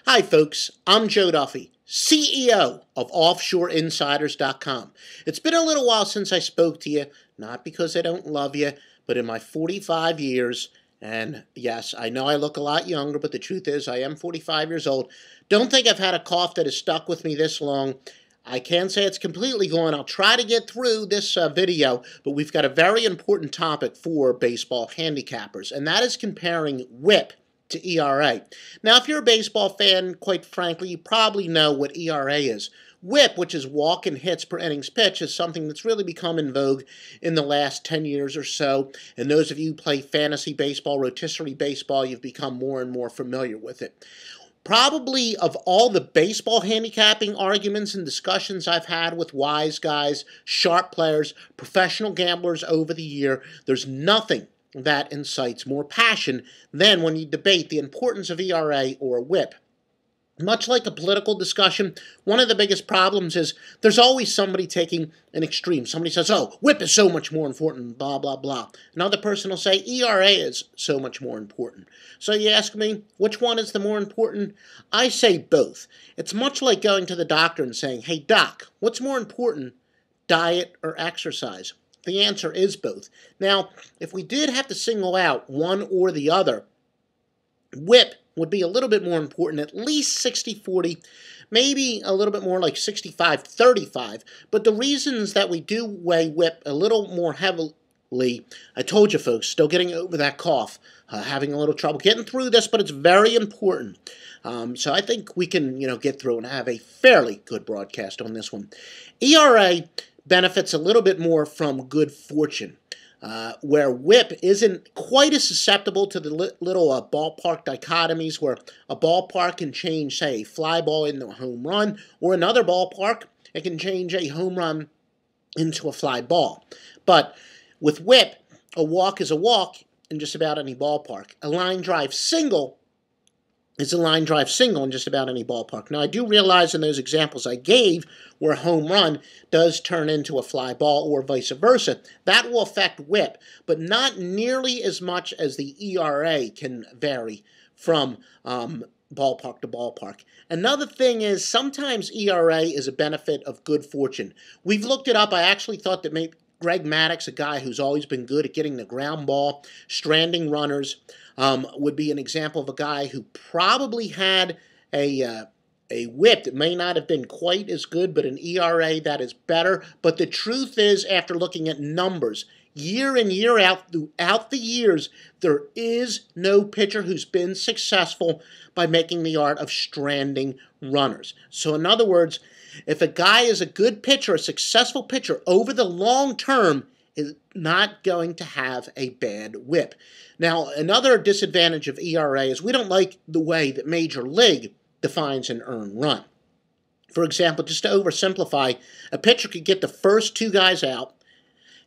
Hi folks, I'm Joe Duffy, CEO of OffshoreInsiders.com. It's been a little while since I spoke to you, not because I don't love you, but in my 45 years, and yes, I know I look a lot younger, but the truth is I am 45 years old. Don't think I've had a cough that has stuck with me this long. I can't say it's completely gone. I'll try to get through this video, but we've got a very important topic for baseball handicappers, and that is comparing WHIP to ERA. Now, if you're a baseball fan, quite frankly, you probably know what ERA is. WHIP, which is walk and hits per innings pitch, is something that's really become in vogue in the last 10 years or so. And those of you who play fantasy baseball, rotisserie baseball, you've become more and more familiar with it. Probably of all the baseball handicapping arguments and discussions I've had with wise guys, sharp players, professional gamblers over the year, there's nothing that incites more passion than when you debate the importance of ERA or WHIP. Much like a political discussion, one of the biggest problems is there's always somebody taking an extreme. Somebody says, oh, WHIP is so much more important, blah, blah, blah. Another person will say ERA is so much more important. So you ask me, which one is the more important? I say both. It's much like going to the doctor and saying, hey, doc, what's more important, diet or exercise? The answer is both. Now, if we did have to single out one or the other, WHIP would be a little bit more important, at least 60-40, maybe a little bit more like 65-35. But the reasons that we do weigh WHIP a little more heavily, I told you folks, still getting over that cough, having a little trouble getting through this, but it's very important. So I think we can, get through and have a fairly good broadcast on this one. ERA benefits a little bit more from good fortune, where WHIP isn't quite as susceptible to the little ballpark dichotomies where a ballpark can change, say, a fly ball into a home run, or another ballpark, it can change a home run into a fly ball. But with WHIP, a walk is a walk in just about any ballpark. A line drive single is a line drive single in just about any ballpark. Now, I do realize in those examples I gave where a home run does turn into a fly ball or vice versa, that will affect WHIP, but not nearly as much as the ERA can vary from ballpark to ballpark. Another thing is sometimes ERA is a benefit of good fortune. We've looked it up. I actually thought that maybe Greg Maddux, a guy who's always been good at getting the ground ball, stranding runners, would be an example of a guy who probably had a WHIP that may not have been quite as good, but an ERA that is better. But the truth is, after looking at numbers, year in, year out, throughout the years, there is no pitcher who's been successful by making the art of stranding runners. So in other words, if a guy is a good pitcher, a successful pitcher, over the long term, is not going to have a bad WHIP. Now, another disadvantage of ERA is we don't like the way that Major League defines an earned run. For example, just to oversimplify, a pitcher could get the first two guys out,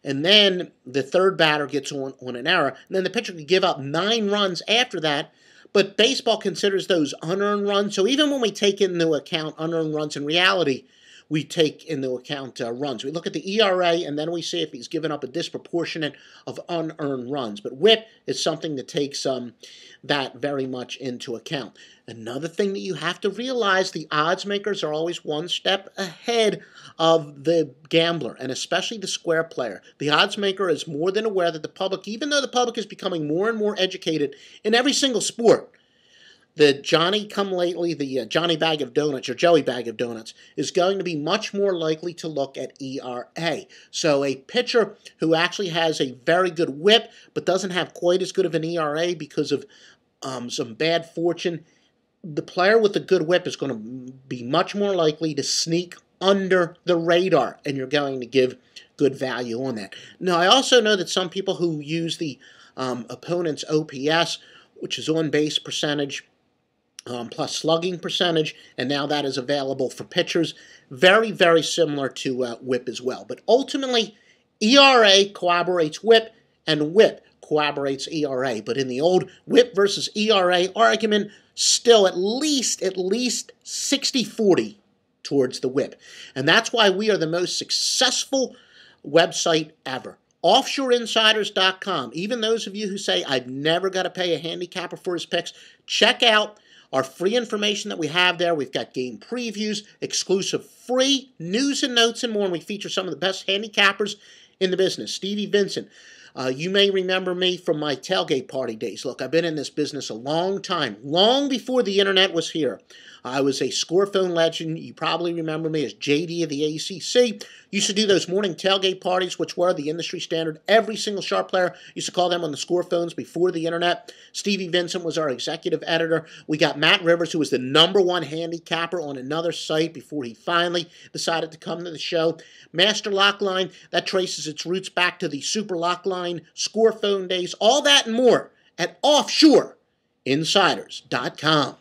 and then the third batter gets on an error, and then the pitcher could give up 9 runs after that, but baseball considers those unearned runs. So even when we take into account unearned runs, in reality, we take into account runs. We look at the ERA, and then we see if he's given up a disproportionate of unearned runs. But WHIP is something that takes that very much into account. Another thing that you have to realize, the odds makers are always one step ahead of the gambler, and especially the square player. The odds maker is more than aware that the public, even though the public is becoming more and more educated in every single sport, the Johnny-come-lately, the Johnny Bag of Donuts, or Joey Bag of Donuts, is going to be much more likely to look at ERA. So a pitcher who actually has a very good WHIP, but doesn't have quite as good of an ERA because of some bad fortune, the player with a good WHIP is going to be much more likely to sneak under the radar, and you're going to give good value on that. Now, I also know that some people who use the opponent's OPS, which is on-base percentage, plus slugging percentage, and now that is available for pitchers. Very, very similar to WHIP as well. But ultimately, ERA corroborates WHIP, and WHIP corroborates ERA. But in the old WHIP versus ERA argument, still at least 60-40 towards the WHIP. And that's why we are the most successful website ever. OffshoreInsiders.com. Even those of you who say, I've never got to pay a handicapper for his picks, check out our free information that we have there. We've got game previews, exclusive free news and notes, and more. And we feature some of the best handicappers in the business. Stevie Vincent. You may remember me from my tailgate party days. Look, I've been in this business a long time, long before the internet was here. I was a score phone legend. You probably remember me as JD of the ACC. Used to do those morning tailgate parties, which were the industry standard. Every single sharp player used to call them on the score phones before the internet. Stevie Vincent was our executive editor. We got Matt Rivers, who was the #1 handicapper on another site before he finally decided to come to the show. Master Lockline, that traces its roots back to the Super Lockline score phone days. All that and more at offshoreinsiders.com.